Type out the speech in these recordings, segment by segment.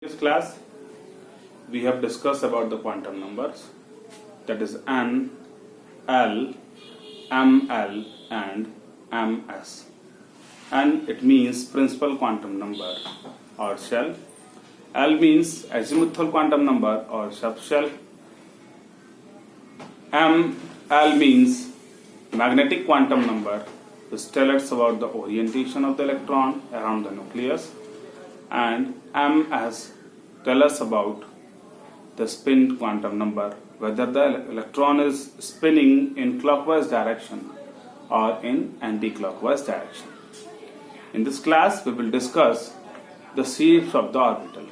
This class we have discussed about the quantum numbers, that is n, l, ml and ms. N it means principal quantum number or shell. L means azimuthal quantum number or subshell. L means magnetic quantum number, which tells us about the orientation of the electron around the nucleus, and ms tell us about the spin quantum number, whether the electron is spinning in clockwise direction or in anti-clockwise direction. In this class we will discuss the shapes of the orbital.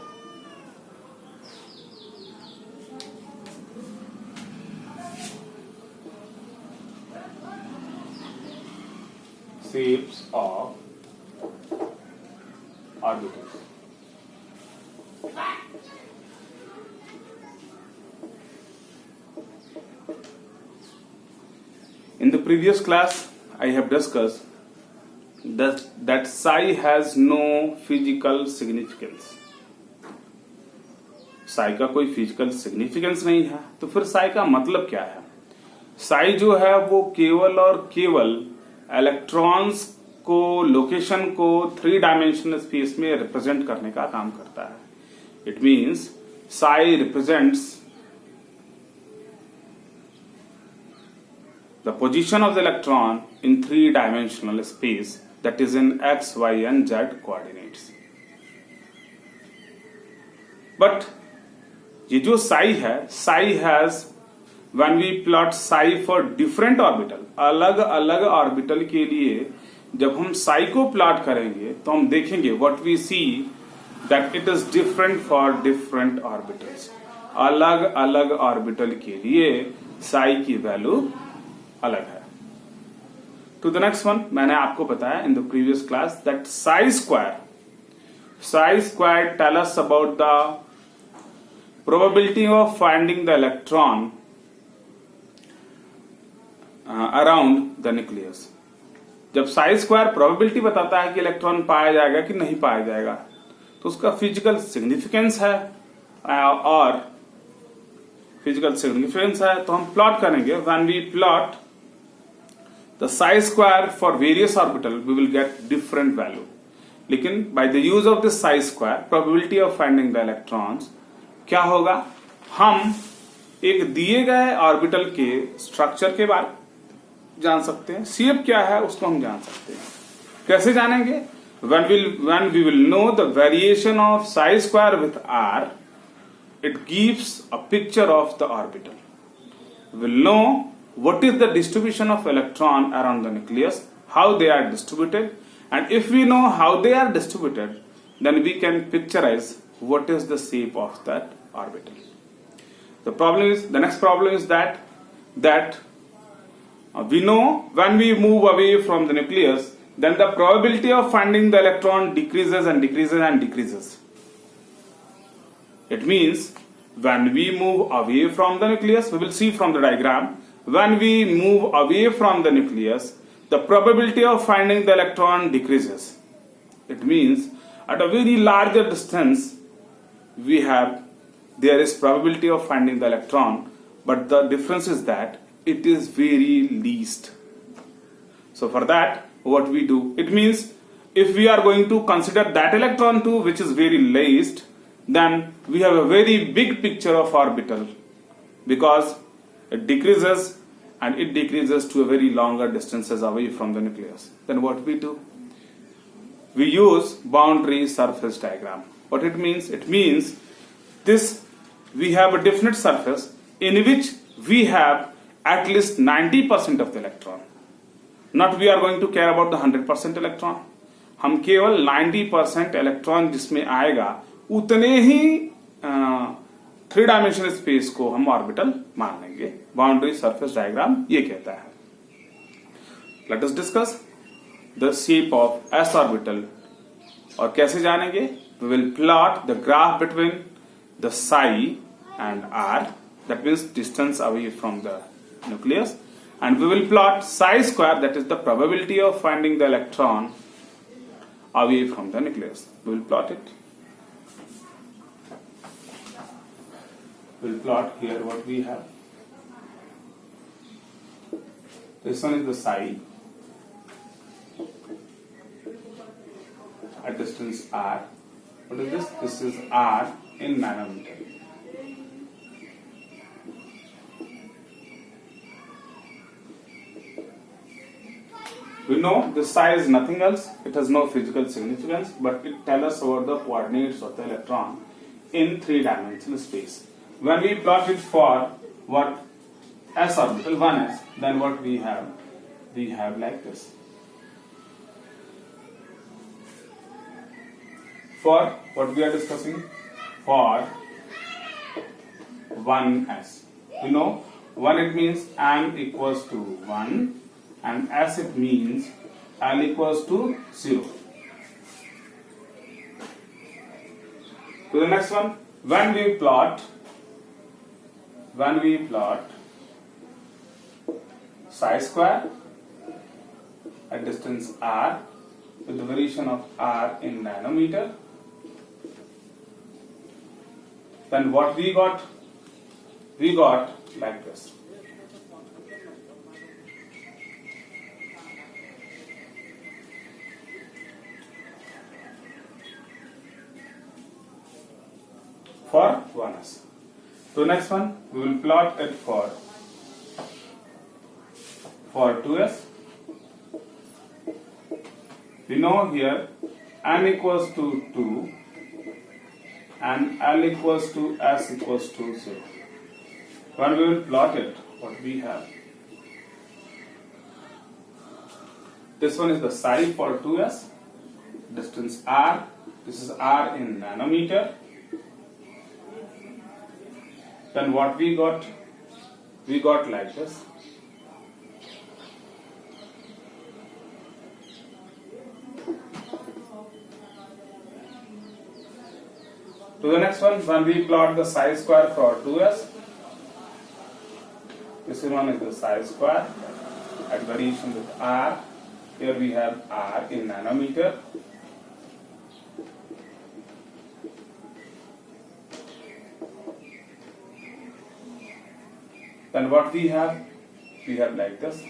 Shapes of orbitals. In the previous class, I have discussed that psi has no physical significance. psi का कोई physical significance नहीं है, तो फिर psi का मतलब क्या है? psi जो है वो केवल और केवल इलेक्ट्रॉन्स को, लोकेशन को 3 डायमेंशनल स्पेस में रिप्रेजेंट करने का काम करता है. It means psi represents the position of the electron in 3-dimensional space, that is in x, y and z coordinates. But ये जो psi है, psi has, when we plot psi for different orbital, अलग अलग orbital के लिए जब हम psi को प्लॉट करेंगे तो हम देखेंगे what we see that it is different for different orbitals. अलग अलग ऑर्बिटल के लिए psi की वैल्यू अलग है. टू द नेक्स्ट वन, मैंने आपको बताया in the previous class that psi square tell us about the probability of finding the electron around the nucleus. जब psi स्क्वायर प्रोबेबिलिटी बताता है कि इलेक्ट्रॉन पाया जाएगा कि नहीं पाया जाएगा, तो उसका फिजिकल सिग्निफिकेंस है, और फिजिकल सिग्निफिकेंस है तो हम प्लॉट करेंगे. When we plot the psi square for various orbital we will get different value. लेकिन by the use of this psi square probability of finding the electrons क्या होगा, हम एक दिए गए ऑर्बिटल के स्ट्रक्चर के बारे जान सकते हैं. शेप क्या है उसको हम जान सकते हैं. कैसे जानेंगे? when we will know the variation of psi square with r, it gives a picture of the orbital. We will know what is the distribution of electron around the nucleus, how they are distributed, and if we know how they are distributed, then we can picturize what is the shape of that orbital. The next problem is that we know when we move away from the nucleus, then the probability of finding the electron decreases and decreases and decreases. It means when we move away from the nucleus, we will see from the diagram, when we move away from the nucleus, the probability of finding the electron decreases. It means at a very larger distance, there is probability of finding the electron, but the difference is that it is very least. So for that, what we do, it means if we are going to consider that electron too, which is very least, then we have a very big picture of orbital, because it decreases and it decreases to a very longer distances away from the nucleus. Then what we do? We use boundary surface diagram. What it means? It means this, we have a definite surface in which we have at least 90% of the electron. Not we are going to care about the 100% electron. हम केवल 90% electron जिसमें आएगा उतने ही 3 dimensional space को हम orbital मान लेंगे. Boundary surface diagram ये कहता है. Let us discuss the shape of s orbital. और कैसे जानेंगे? We will plot the graph between the psi and r, that means distance away from the nucleus, and we will plot psi square, that is the probability of finding the electron away from the nucleus. We will plot it. we'll plot here what we have. This one is the psi at distance r. What is this? This is r in nanometer. We know this psi is nothing else. It has no physical significance, but it tells us about the coordinates of the electron in three-dimensional space. When we plot it for what s orbital 1s, then what we have like this. For what we are discussing, for 1s, you know 1 it means m equals to 1 and s it means l equals to 0. To the next one, when we plot psi square at distance r with the variation of r in nanometer, then what we got like this. For 1s. So next one, we will plot it for 2s. We know here n equals to 2 and l equals to s equals to 0. When we will plot it, what we have? This one is the psi for 2s, distance r. This is r in nanometer. Then what we got like this. To the next one, when we plot the psi square for 2s, this one is the psi square at variation with r. Here we have r in nanometer. Then what we have like this.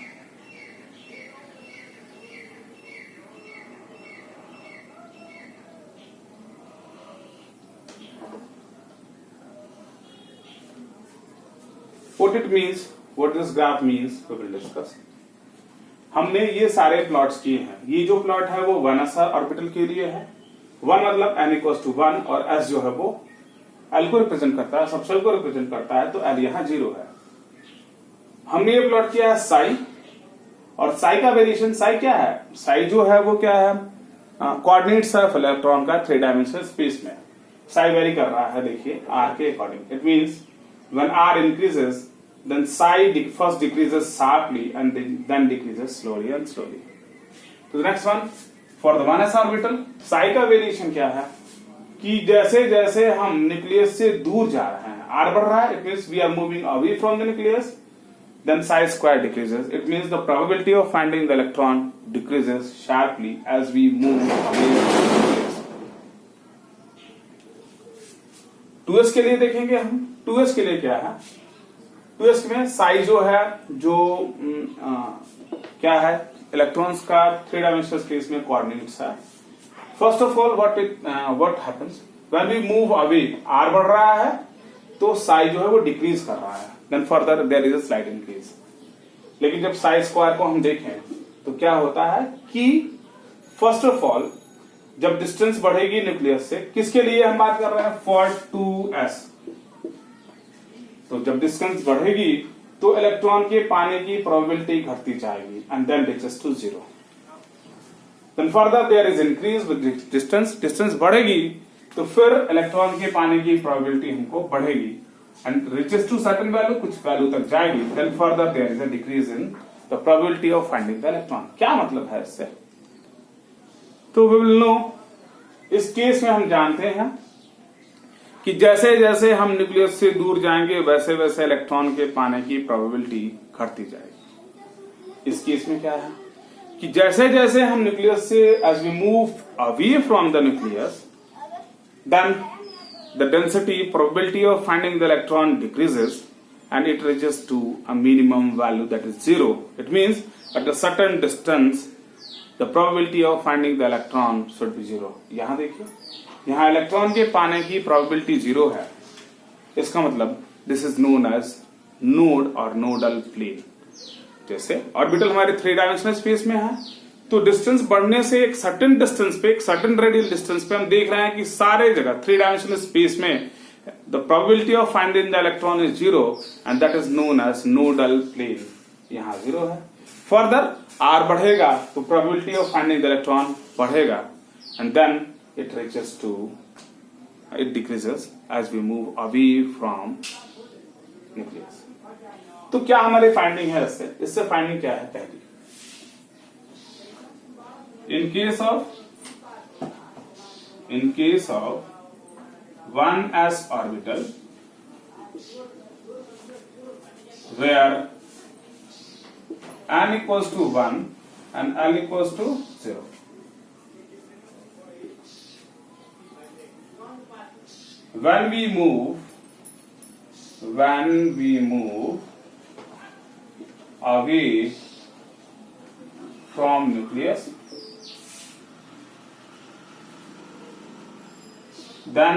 What this graph means, we will discuss. हमने ये सारे plots किए हैं. ये जो plot है वो 1s orbital के लिए है. 1 मतलब n इक्वल्स टू 1 और s जो है वो l को रिप्रेजेंट करता है, सबसेल को रिप्रेजेंट करता है, तो l यहाँ 0 है. हमने ये प्लॉट किया है साई, और साई का वेरिएशन, साई क्या है? साई जो है वो क्या है? कोऑर्डिनेट्स ऑफ इलेक्ट्रॉन का 3 डायमेंशनल स्पेस में साई वेरी कर रहा है. देखिए r के according. It means when r increases then psi first decreases sharply and then decreases slowly and slowly. तो next one, for the 1s orbital, psi का variation क्या है कि जैसे जैसे हम न्यूक्लियस से दूर जा रहे हैं, r बढ़ रहा है, it means we are moving away from the nucleus, then psi square decreases. It means the probability of finding the electron decreases sharply as we move away from the nucleus. 2s के लिए देखेंगे हम. 2s के लिए क्या है? 2s में साई जो है, जो क्या है, इलेक्ट्रॉन्स का 3 डायमेंशनल स्पेस में कोऑर्डिनेट्स है. First of all what happens when we move away, r बढ़ रहा है तो साई जो है वो डिक्रीज कर रहा है, then further there is a slight increase. लेकिन जब साई स्क्वायर को हम देखें तो क्या होता है कि फर्स्ट ऑफ ऑल जब डिस्टेंस बढ़ेगी न्यूक्लियस से, किसके लिए हम बात कर रहे हैं? For 2s. तो जब डिस्टेंस बढ़ेगी तो इलेक्ट्रॉन के पाने की प्रोबेबिलिटी घटती जाएगी and then reaches to 0. Then further there is increase with distance बढ़ेगी तो फिर इलेक्ट्रॉन के पाने की प्रोबेबिलिटी हमको बढ़ेगी and reaches to certain value, कुछ वैल्यू तक जाएगी. Then further there is a decrease in the probability of finding the electron. क्या मतलब है इससे? तो वी विल नो. इस केस में हम जानते हैं कि जैसे जैसे हम न्यूक्लियस से दूर जाएंगे वैसे वैसे इलेक्ट्रॉन के पाने की प्रोबेबिलिटी घटती जाएगी. इस केस में क्या है कि जैसे जैसे हम न्यूक्लियस से, as we move away from the nucleus, then the density probability of finding the electron decreases and it reaches to a minimum value, that is 0. It means at a certain distance the probability of finding the electron should be 0. यहाँ देखिए, यहाँ electron के पाने की probability 0 है. इसका मतलब this is known as node और nodal plane. जैसे ऑर्बिटल हमारे 3 डायमेंशनल स्पेस में है, तो डिस्टेंस बढ़ने से एक सर्टेन डिस्टेंस पे, एक सर्टेन रेडियल डिस्टेंस पे हम देख रहे हैं कि सारे जगह 3 डायमेंशनल स्पेस में the probability of finding the electron is 0 and that is known as nodal plane. यहाँ 0 है. फर्दर आर बढ़ेगा तो probability of finding the electron बढ़ेगा and then it reaches to, it decreases as we move away from nucleus. तो क्या हमारी finding है इससे फाइंडिंग क्या है? पहली, in case of 1s orbital where n equals to 1 and l equals to 0, when we move away from nucleus, then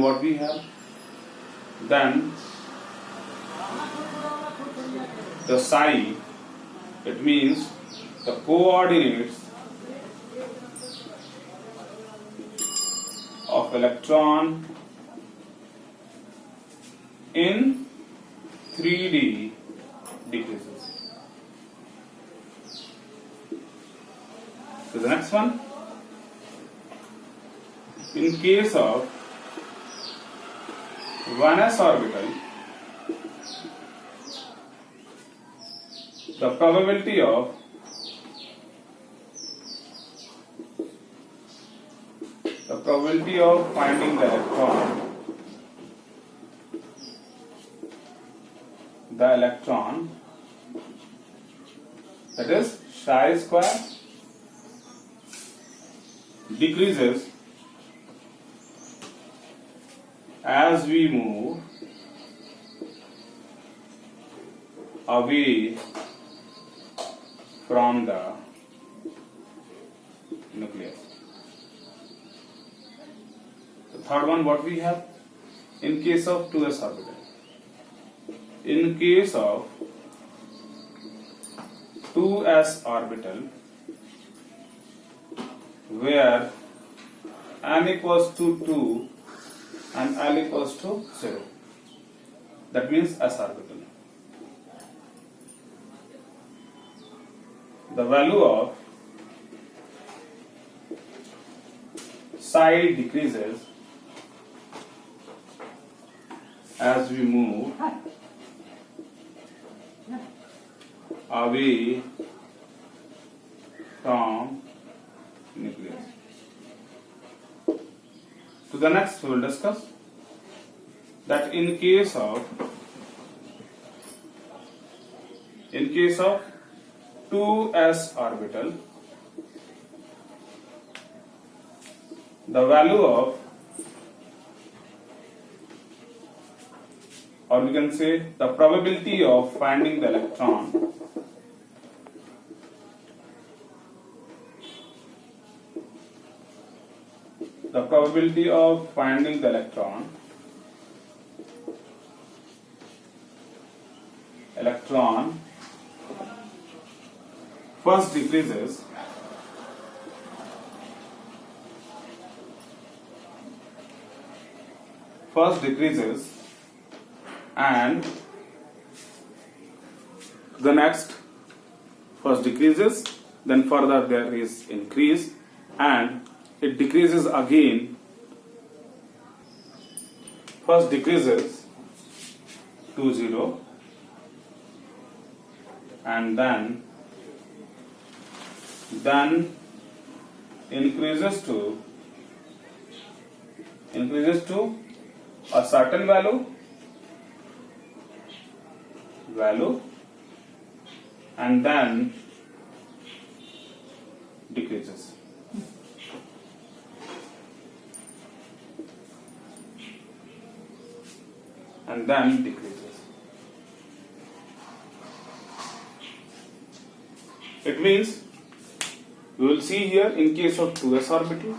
what we have? Then the psi, it means the coordinates of electron in 3D decreases. So the next one, in case of 1s orbital, the probability of finding the electron, that is psi square, decreases as we move away from the nucleus. The third one, what we have? In case of 2s orbital, in case of 2s orbital where n equals to 2 and l equals to 0, that means s orbital, the value of psi decreases as we move away from nucleus. To the next, we will discuss that in case of 2s orbital, the value of, or we can say the probability of finding the electron first decreases and the next first decreases, then further there is increase and it decreases again. First decreases to 0 and then increases to a certain value and then decreases. and then decreases. It means we will see here in case of 2s orbital,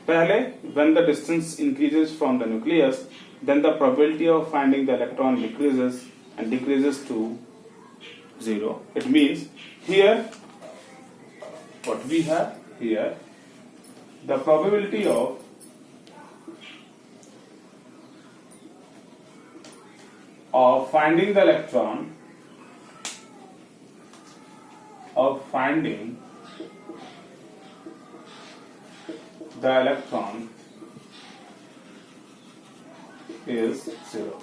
pehle when the distance increases from the nucleus, then the probability of finding the electron decreases and decreases to 0. It means here what we have here, the probability of finding the electron, of finding the electron is 0,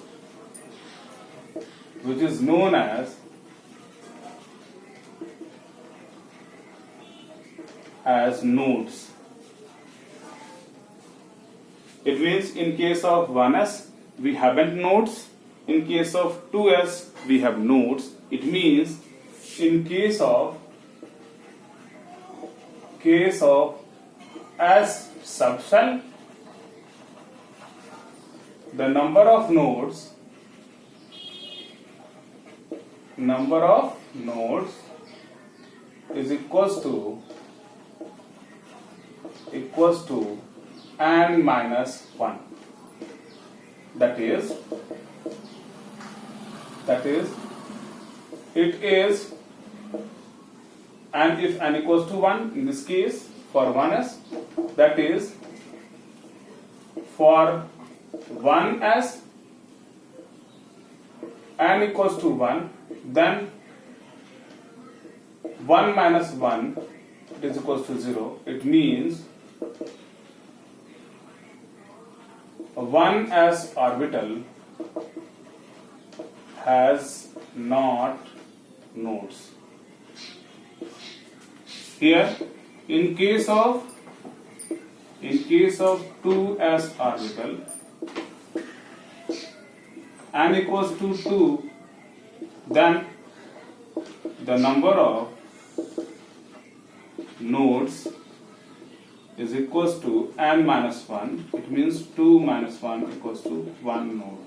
which is known as nodes. It means in case of 1s we haven't nodes, in case of 2s we have nodes. It means in case of S subshell, the number of nodes is equals to n minus 1. That is it is, and if n equals to 1 in this case for 1s, that is for 1s n equals to 1, then 1 minus 1 it is equals to 0. It means 1s orbital has not nodes. Here in case of 2s orbital, n equals to 2, then the number of nodes is equals to n minus 1. It means 2 minus 1 equals to 1 node.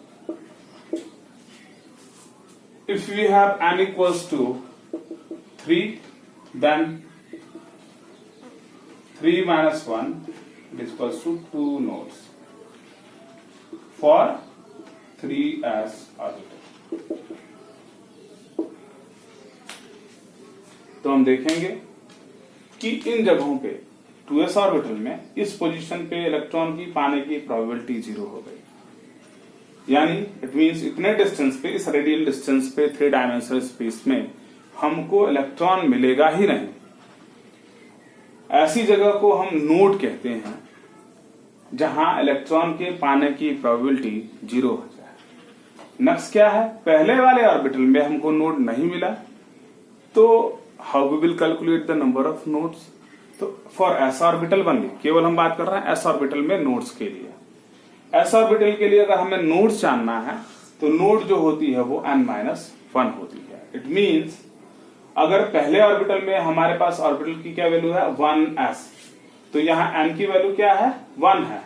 If we have n equals to 3, then 3 minus 1 is equals to 2 nodes for 3s orbital. तो हम देखेंगे कि इन जगहों पे 2s orbital में इस position पे electron की पाने की प्रोबेबिलिटी 0 हो गई, यानी इट मींस इतने डिस्टेंस पे, इस रेडियल डिस्टेंस पे 3 डायमेंशनल स्पेस में हमको इलेक्ट्रॉन मिलेगा ही नहीं। ऐसी जगह को हम नोड कहते हैं जहां इलेक्ट्रॉन के पाने की प्रोबेबिलिटी 0 हो जाए। नेक्स्ट क्या है, पहले वाले ऑर्बिटल में हमको नोड नहीं मिला, तो how we will calculate the number of nodes. तो फॉर एस ऑर्बिटल ओनली, केवल हम बात कर रहे हैं एस ऑर्बिटल में नोड्स के लिए। एस ऑर्बिटल के लिए अगर हमें नोड्स जानना है तो नोड जो होती है वो n-1 होती है। इट मींस अगर पहले ऑर्बिटल में हमारे पास ऑर्बिटल की क्या वैल्यू है 1s, तो यहाँ n की वैल्यू क्या है 1 है,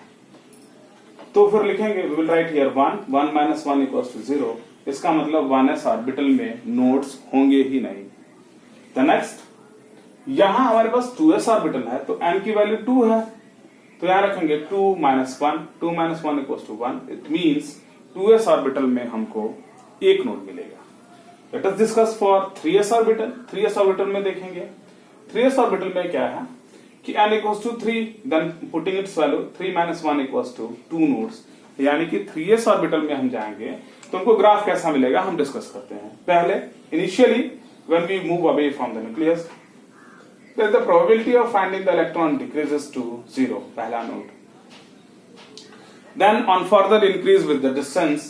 तो फिर लिखेंगे we will write here 1 minus 1 equals to 0। इसका मतलब 1s ऑर्बिटल में नोड्स होंगे ही नहीं। द नेक्स्ट, यहां हमारे पास 2s ऑर्बिटल है तो n की वैल्यू 2 है, तो यहां रखेंगे 2 minus 1 equals to 1। It means 2s orbital में हमको एक नोड मिलेगा। Let us discuss for 3s orbital. 3s orbital में देखेंगे, 3s ऑर्बिटल में क्या है कि n equals to 3, then putting its value 3 minus 1 equals to 2 nodes, यानी कि 3s ऑर्बिटल में हम जाएंगे तो हमको ग्राफ कैसा मिलेगा हम डिस्कस करते हैं। पहले initially when we move away from the nucleus, then the probability of finding the electron decreases to 0, पहला node. Then on further increase with the distance,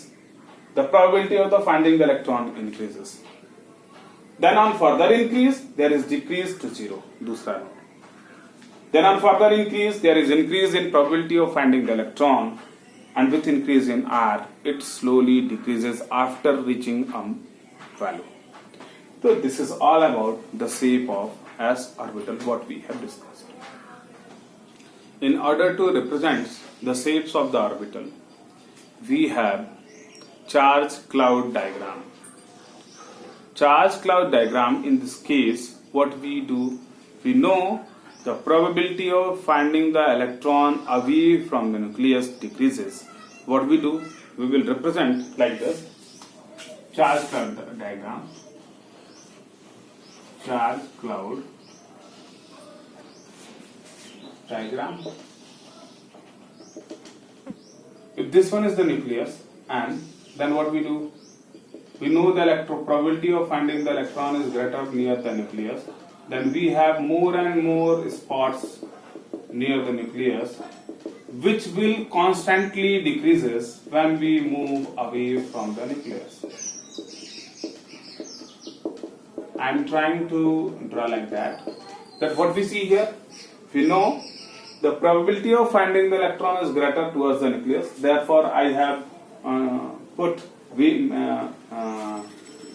the probability of the finding the electron increases. Then on further increase, there is decrease to 0, दूसरा node. Then on further increase, there is increase in probability of finding the electron, and with increase in R, it slowly decreases after reaching a value. So this is all about the shape of S orbital, what we have discussed. In order to represent the shapes of the orbital, we have charge cloud diagram. Charge cloud diagram, in this case, what we do, we know the probability of finding the electron away from the nucleus decreases. What we do, we will represent like this. Charge cloud diagram. Charge cloud diagram. If this one is the nucleus, and then what we do, we know the probability of finding the electron is greater near the nucleus. Then we have more and more spots near the nucleus, which will constantly decreases when we move away from the nucleus. I am trying to draw like that. That what we see here, we know the probability of finding the electron is greater towards the nucleus. Therefore, I have put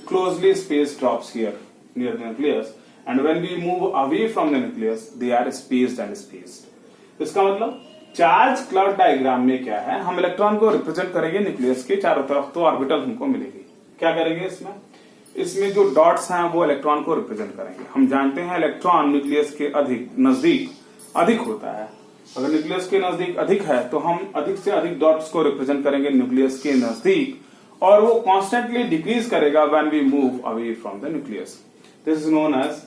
closely spaced drops here near the nucleus, and when we move away from the nucleus, they are spaced and spaced. इसका मतलब charge cloud diagram में क्या है, हम electron को represent करेंगे nucleus के चारों तरफ, तो ऑर्बिटल हमको मिलेगी. क्या करेंगे इसमें जो डॉट्स हैं वो इलेक्ट्रॉन को रिप्रेजेंट करेंगे. हम जानते हैं इलेक्ट्रॉन न्यूक्लियस के नजदीक अधिक होता है. अगर न्यूक्लियस के नजदीक अधिक है तो हम अधिक से अधिक डॉट्स को रिप्रेजेंट करेंगे न्यूक्लियस के नजदीक, और वो कॉन्स्टेंटली डिक्रीज करेगा when we move away from the nucleus. This is known as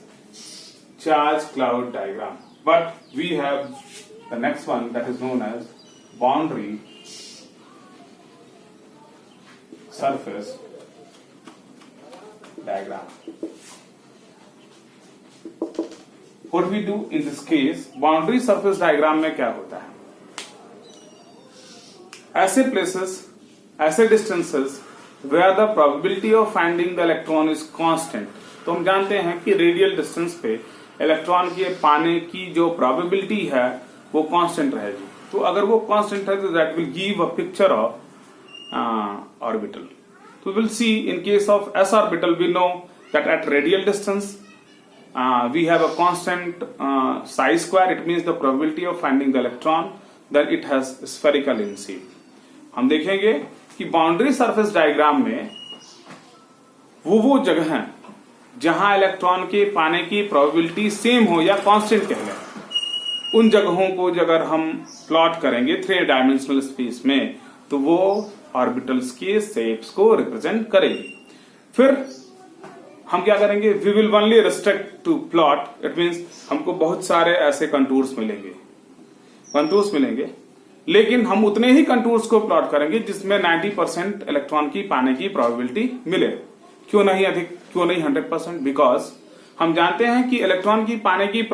charge cloud diagram. But we have the next one that is known as boundary surface diagram. What we do in this case, boundary surface diagram में क्या होता है, ऐसे places, ऐसे distances where the probability of finding the electron is constant. तो हम जानते हैं कि रेडियल डिस्टेंस पे इलेक्ट्रॉन के पाने की जो probability है वो constant रहेगी. तो अगर वो constant है तो that will give a picture of orbital. So we will see in case of s orbital, we know that at radial distance we have a constant psi square. It means the probability of finding the electron, then it has spherical in shape. हम देखेंगे कि boundary surface diagram में वो जगह हैं जहां electron के पाने की प्रोबेबिलिटी सेम हो या कांस्टेंट कह लें, उन जगहों को अगर हम प्लॉट करेंगे 3 डायमेंशनल स्पेस में, तो वो ऑर्बिटल्स के शेप्स को रिप्रेजेंट करेगी. फिर हम क्या करेंगे, we will only restrict to plot. It means हमको बहुत सारे ऐसे कंटूर्स मिलेंगे, लेकिन हम उतने ही कंटूर्स को प्लॉट करेंगे जिसमें 90% इलेक्ट्रॉन की पाने की प्रोबेबिलिटी मिले. क्यों नहीं अधिक, क्यों नहीं 100%? बिकॉज हम जानते हैं कि इलेक्ट्रॉन की पाने की